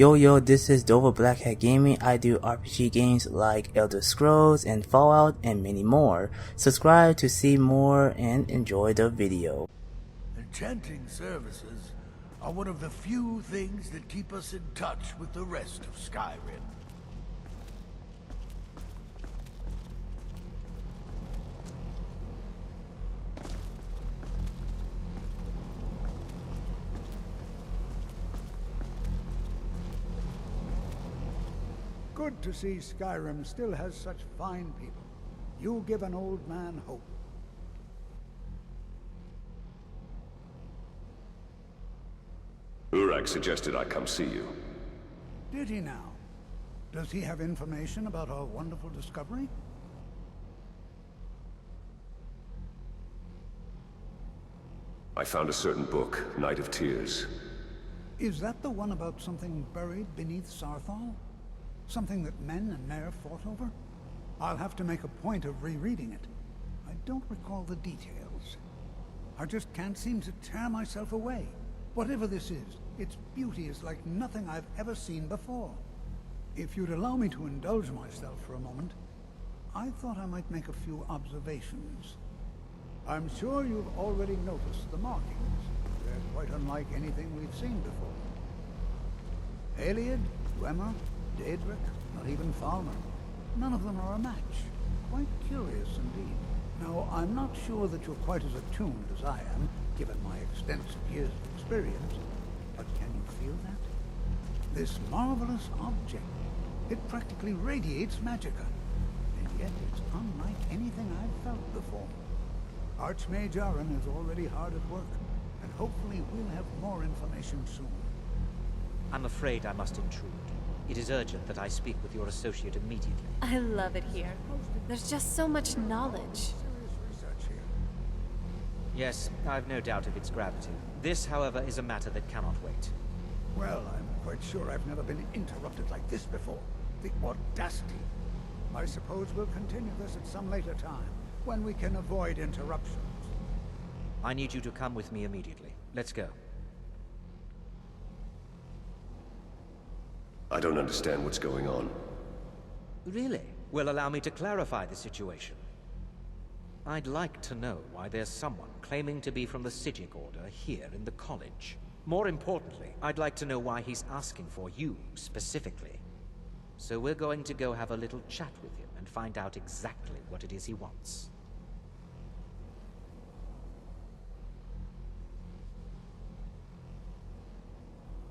Yo, this is Dover Blackhat Gaming. I do RPG games like Elder Scrolls and Fallout and many more. Subscribe to see more and enjoy the video. Enchanting services are one of the few things that keep us in touch with the rest of Skyrim. Good to see Skyrim still has such fine people. You give an old man hope. Urag suggested I come see you. Did he now? Does he have information about our wonderful discovery? I found a certain book, Night of Tears. Is that the one about something buried beneath Sarthal? Something that men and Mare fought over? I'll have to make a point of rereading it. I don't recall the details. I just can't seem to tear myself away. Whatever this is, its beauty is like nothing I've ever seen before. If you'd allow me to indulge myself for a moment, I thought I might make a few observations. I'm sure you've already noticed the markings. They're quite unlike anything we've seen before. Aliad, Dwemer, Daedric, not even Falmer. None of them are a match. Quite curious indeed. Now, I'm not sure that you're quite as attuned as I am, given my extensive years of experience, but can you feel that? This marvelous object, it practically radiates magicka, and yet it's unlike anything I've felt before. Archmage Aaron is already hard at work, and hopefully we'll have more information soon. I'm afraid I must intrude. It is urgent that I speak with your associate immediately. I love it here. There's just so much knowledge. Serious research here. Yes, I've no doubt of its gravity. This, however, is a matter that cannot wait. Well, I'm quite sure I've never been interrupted like this before. The audacity. I suppose we'll continue this at some later time, when we can avoid interruptions. I need you to come with me immediately. Let's go. I don't understand what's going on. Really? Well, allow me to clarify the situation. I'd like to know why there's someone claiming to be from the Psijic Order here in the college. More importantly, I'd like to know why he's asking for you, specifically. So we're going to go have a little chat with him and find out exactly what it is he wants.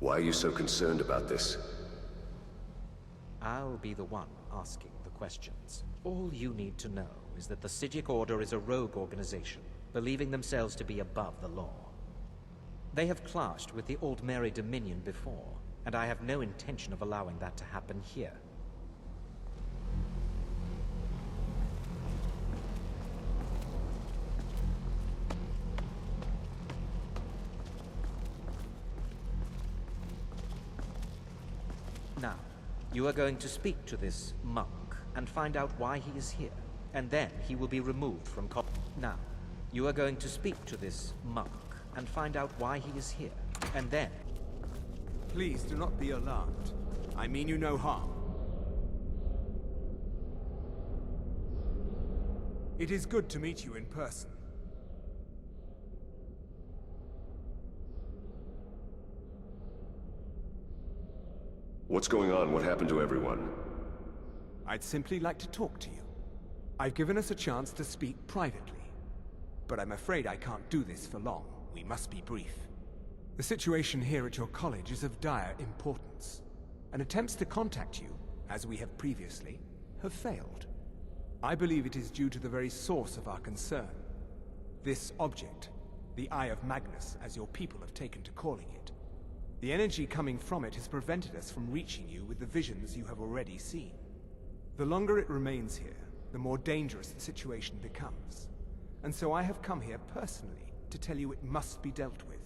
Why are you so concerned about this? I'll be the one asking the questions. All you need to know is that the Psijic Order is a rogue organization, believing themselves to be above the law. They have clashed with the Aldmeri Dominion before, and I have no intention of allowing that to happen here. Now, you are going to speak to this monk and find out why he is here, and then he will be removed from Now, you are going to speak to this monk and find out why he is here, and then... Please do not be alarmed. I mean you no harm. It is good to meet you in person. What's going on? What happened to everyone? I'd simply like to talk to you. I've given us a chance to speak privately, but I'm afraid I can't do this for long. We must be brief. The situation here at your college is of dire importance, and attempts to contact you, as we have previously, have failed. I believe it is due to the very source of our concern. This object, the Eye of Magnus, as your people have taken to calling it. The energy coming from it has prevented us from reaching you with the visions you have already seen. The longer it remains here, the more dangerous the situation becomes. And so I have come here personally to tell you it must be dealt with.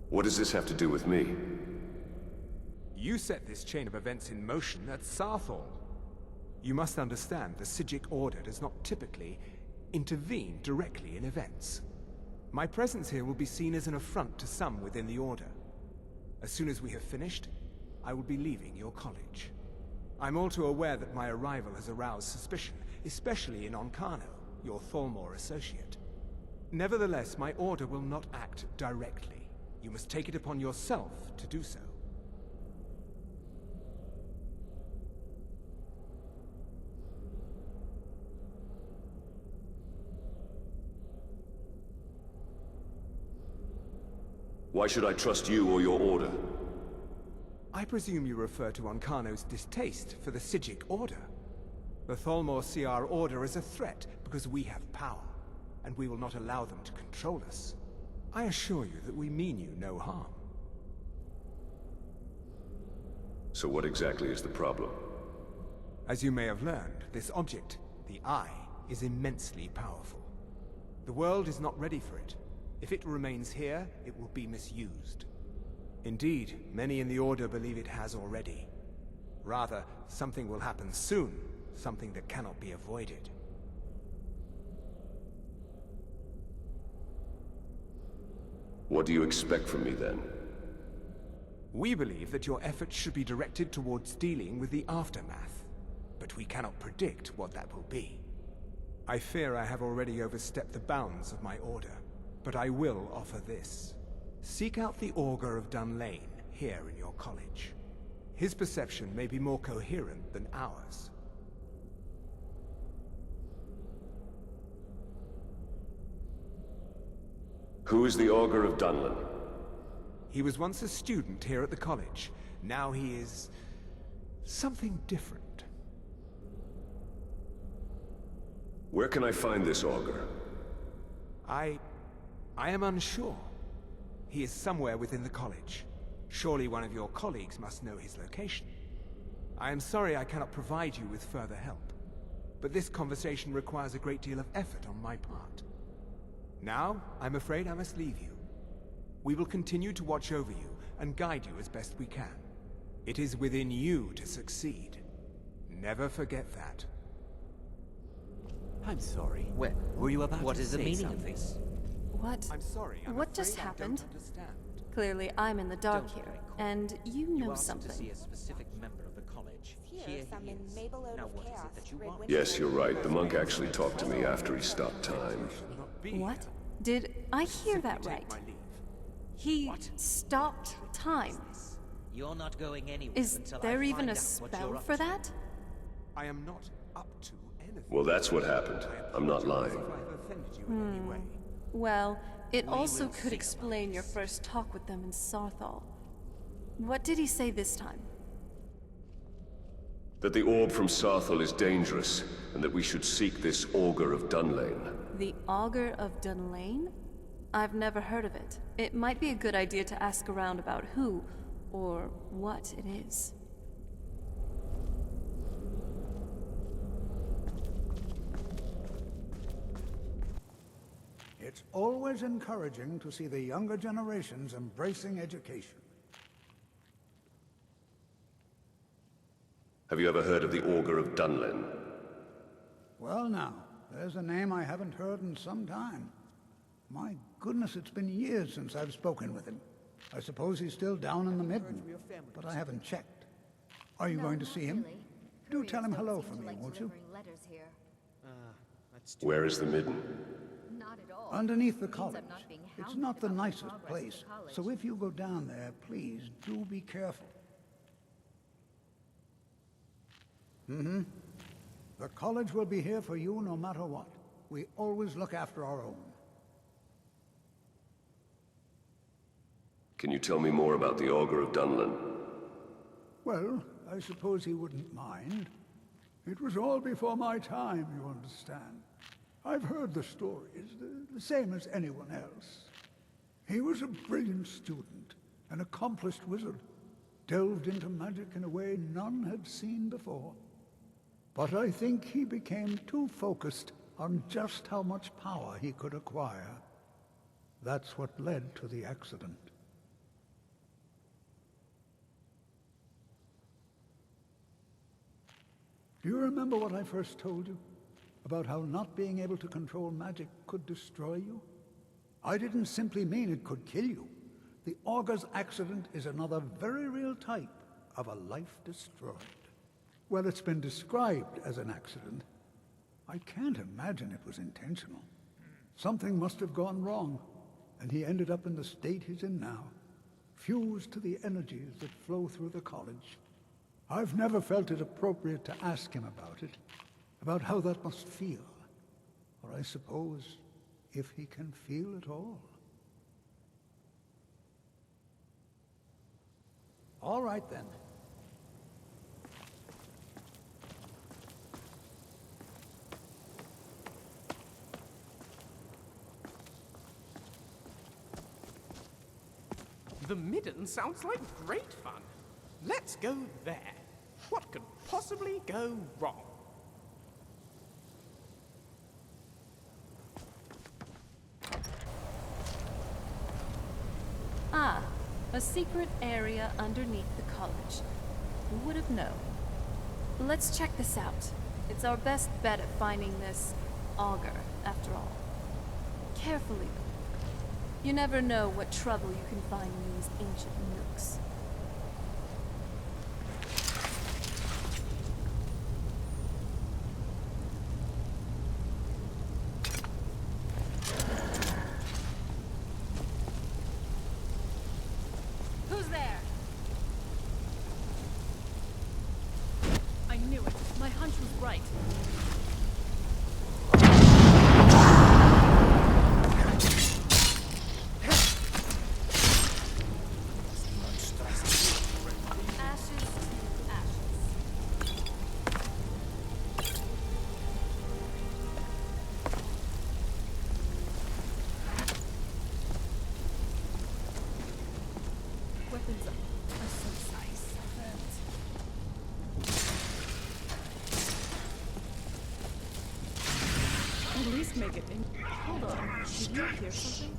What does this have to do with me? You set this chain of events in motion at Sarthal. You must understand, the Psijic Order does not typically intervene directly in events. My presence here will be seen as an affront to some within the Order. As soon as we have finished, I will be leaving your college. I'm all too aware that my arrival has aroused suspicion, especially in Onkano, your Thalmor associate. Nevertheless, my Order will not act directly. You must take it upon yourself to do so. Why should I trust you or your Order? I presume you refer to Onkano's distaste for the Psijic Order. The Thalmor see our Order as a threat because we have power, and we will not allow them to control us. I assure you that we mean you no harm. So what exactly is the problem? As you may have learned, this object, the Eye, is immensely powerful. The world is not ready for it. If it remains here, it will be misused. Indeed, many in the Order believe it has already. Rather, something will happen soon, something that cannot be avoided. What do you expect from me, then? We believe that your efforts should be directed towards dealing with the aftermath, but we cannot predict what that will be. I fear I have already overstepped the bounds of my Order, but I will offer this. Seek out the Augur of Dunlane here in your college. His perception may be more coherent than ours. Who is the Augur of Dunlane? He was once a student here at the college. Now he is something different. Where can I find this Augur? I am unsure. He is somewhere within the college. Surely one of your colleagues must know his location. I am sorry I cannot provide you with further help, but this conversation requires a great deal of effort on my part. Now, I'm afraid I must leave you. We will continue to watch over you and guide you as best we can. It is within you to succeed. Never forget that. I'm sorry. Well, Were you about what to is the say meaning something? of this? What? I'm sorry. What just afraid I don't happened? understand. Clearly, I'm in the dark Don't here, worry, Cole. and you know asked to see something. a specific member of the college. Here he is. Now what is it that you want? Yes, you're right. The monk actually talked to me after he stopped time. Not be What? here. Did I hear that Take right? my leave. He stopped time. You're not going anywhere Is until there I even find a out what you're spell up for to. that? I am not up to anything. Well, that's what happened. I'm not lying. If I have offended you in any way. Well, it We also will could see about explain your this. first talk with them in Sarthal. What did he say this time? That the orb from Sarthal is dangerous, and that we should seek this Augur of Dunlane. The Augur of Dunlane? I've never heard of it. It might be a good idea to ask around about who or what it is. It's always encouraging to see the younger generations embracing education. Have you ever heard of the Augur of Dunlane? Well now, there's a name I haven't heard in some time. My goodness, it's been years since I've spoken with him. I suppose he's still down in the Midden, but I haven't checked. Are you going to see him? Do tell him hello for me, won't you? Where is the Midden? Not at all. Underneath the Means college. I'm not being It's hounded not the about my nicest progress place, in college. so if you go down there, please do be careful. The college will be here for you no matter what. We always look after our own. Can you tell me more about the Augur of Dunlane? Well, I suppose he wouldn't mind. It was all before my time, you understand. I've heard the stories, the same as anyone else. He was a brilliant student, an accomplished wizard, delved into magic in a way none had seen before. But I think he became too focused on just how much power he could acquire. That's what led to the accident. Do you remember what I first told you? about how not being able to control magic could destroy you? I didn't simply mean it could kill you. The Augur's accident is another very real type of a life destroyed. Well, it's been described as an accident. I can't imagine it was intentional. Something must have gone wrong, and he ended up in the state he's in now, fused to the energies that flow through the college. I've never felt it appropriate to ask him about it, about how that must feel. Or I suppose, if he can feel at all. All right then. The Midden sounds like great fun. Let's go there. What could possibly go wrong? Ah, a secret area underneath the college. Who would have known? Let's check this out. It's our best bet at finding this augur, after all. Carefully, though. You never know what trouble you can find in these ancient nooks. Who's there? I knew it. My hunch was right. Weapons up. A precise At least make it in. Hold on. Did you hear something?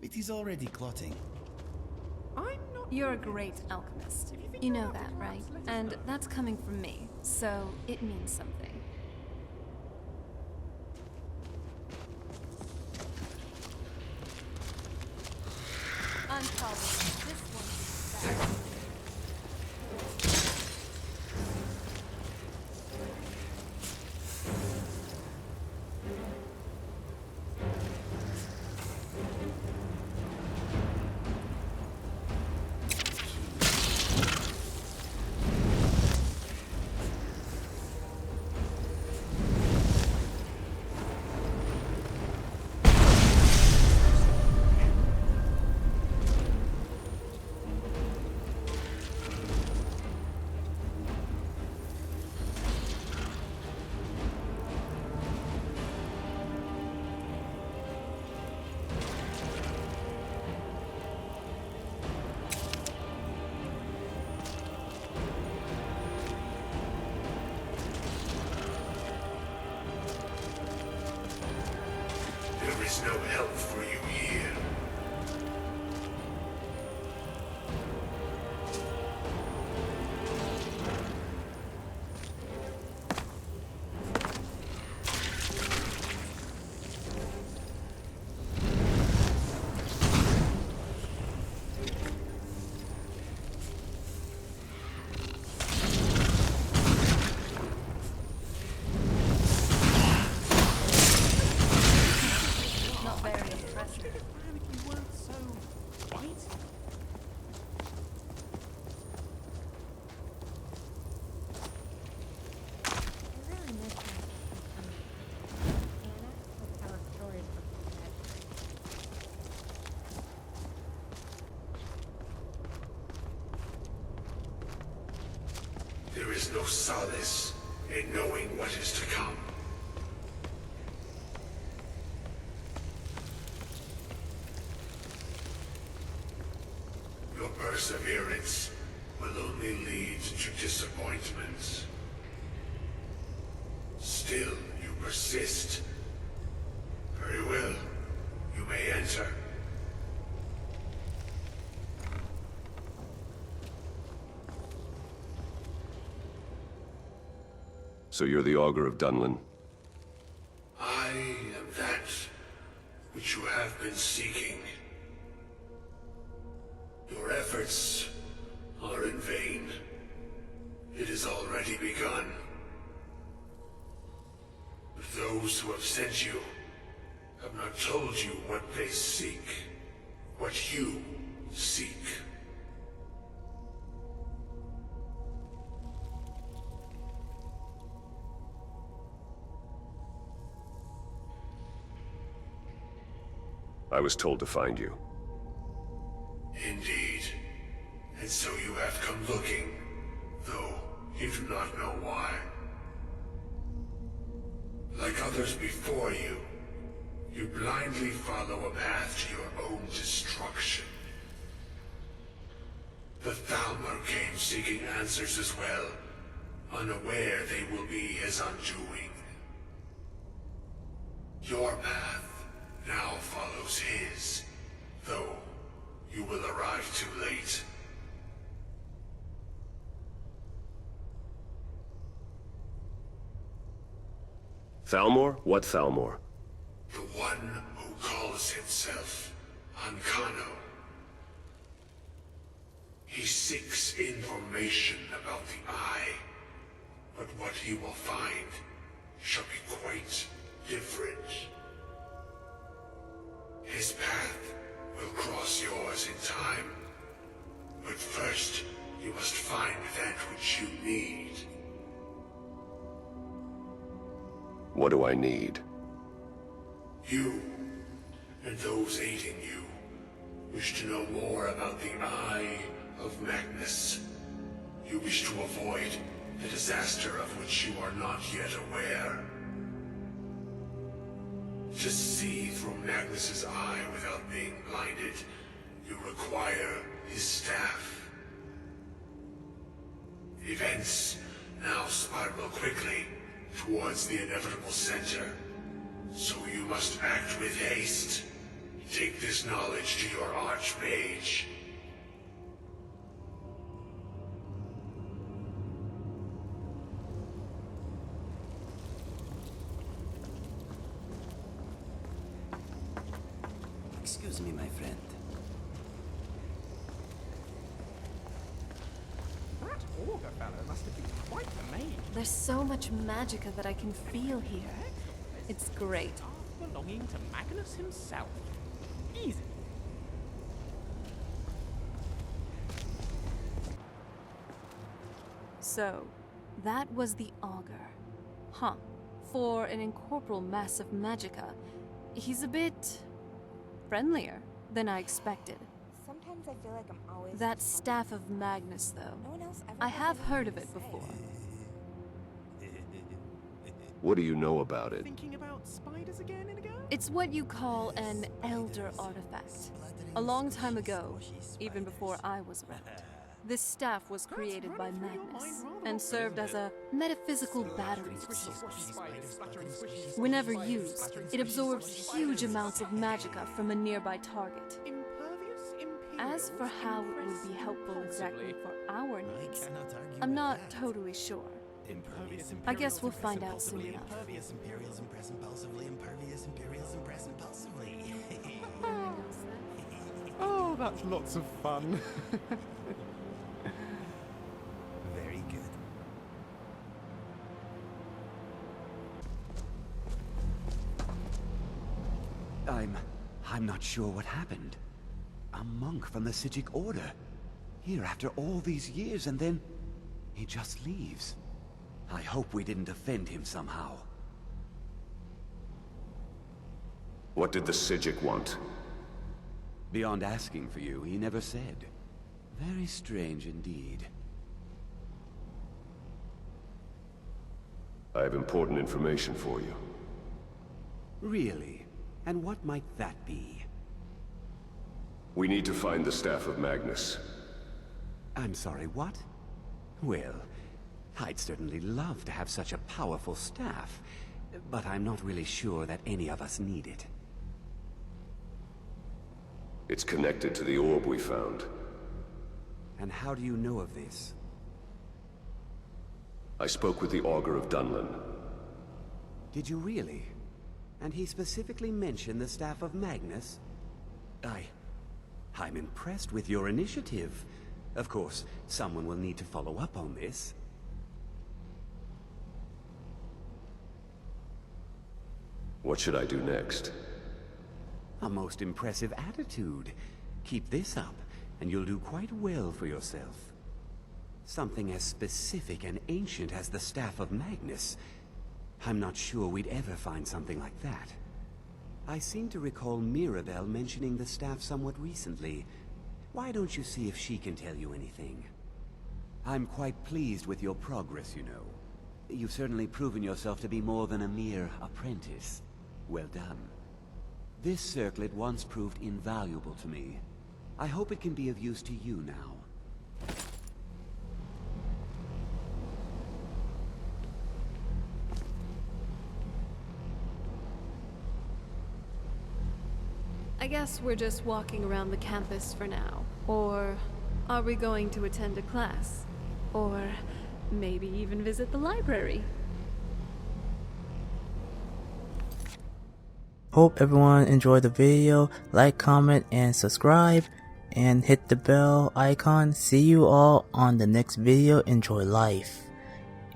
It is already clotting. I'm not. You're a great alchemist. You know that, right? And that's coming from me, so it means something. Unsolved. This one's bad. There is no help for you here. is no solace in knowing what is to come. Your perseverance will only lead to disappointments. Still, you persist. Very well. You may enter. So you're the Augur of Dunlin? I am that which you have been seeking. Your efforts are in vain. It has already begun. But those who have sent you have not told you what they seek, what you seek. I was told to find you. Indeed. And so you have come looking, though you do not know why. Like others before you, you blindly follow a path to your own destruction. The Thalmor came seeking answers as well, unaware they will be his undoing. Your path now follows his, though you will arrive too late. Thalmor? What Thalmor? The one who calls himself Ancano. He seeks information about the Eye, but what he will find shall be quite different. His path will cross yours in time, but first you must find that which you need. What do I need? You, and those aiding you, wish to know more about the Eye of Magnus. You wish to avoid the disaster of which you are not yet aware. To see through Magnus's eye without being blinded, you require his staff. Events now spiral quickly towards the inevitable center, so you must act with haste. Take this knowledge to your Archmage. Excuse me, my friend. That auger fellow must have been quite the maid. There's so much magicka that I can feel here. It's great. Staff belonging to Magnus himself. Easy. So, that was the augur. Huh. For an incorporeal mass of magicka, he's a bit friendlier than I expected. Sometimes I feel like I'm always... That Staff of Magnus, though. No one else ever I has have anything heard of to it say. before. What do you know about it? Thinking about spiders again and again? It's what you call an elder artifact. A long time ago, even before I was around, this staff was created by Magnus and served as a metaphysical battery of sorts. Whenever used, it absorbs huge amounts of magicka from a nearby target. Impervious, imperial, As for how it would be helpful exactly for our needs, I'm not totally sure. I guess we'll find out soon enough. Impervious Imperials impress impulsively. Impervious Imperials impress impulsively. Oh, that's lots of fun. Very good. I'm not sure what happened. A monk from the Sijic Order. Here after all these years, and then he just leaves. I hope we didn't offend him somehow. What did the Sijic want? Beyond asking for you, he never said. Very strange indeed. I have important information for you. Really? And what might that be? We need to find the Staff of Magnus. I'm sorry, what? Well, I'd certainly love to have such a powerful staff, but I'm not really sure that any of us need it. It's connected to the orb we found. And how do you know of this? I spoke with the Augur of Dunlin. Did you really? And he specifically mentioned the Staff of Magnus? I'm impressed with your initiative. Of course, someone will need to follow up on this. What should I do next? A most impressive attitude. Keep this up, and you'll do quite well for yourself. Something as specific and ancient as the Staff of Magnus. I'm not sure we'd ever find something like that. I seem to recall Mirabelle mentioning the staff somewhat recently. Why don't you see if she can tell you anything? I'm quite pleased with your progress, you know. You've certainly proven yourself to be more than a mere apprentice. Well done. This circlet once proved invaluable to me. I hope it can be of use to you now. I guess we're just walking around the campus for now. Or are we going to attend a class? Or maybe even visit the library? Hope everyone enjoyed the video. Like, comment, and subscribe. And hit the bell icon. See you all on the next video. Enjoy life.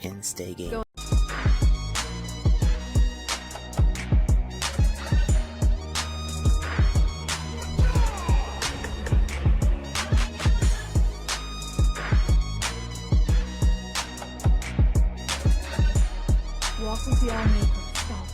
And stay gaming. Walk with the army of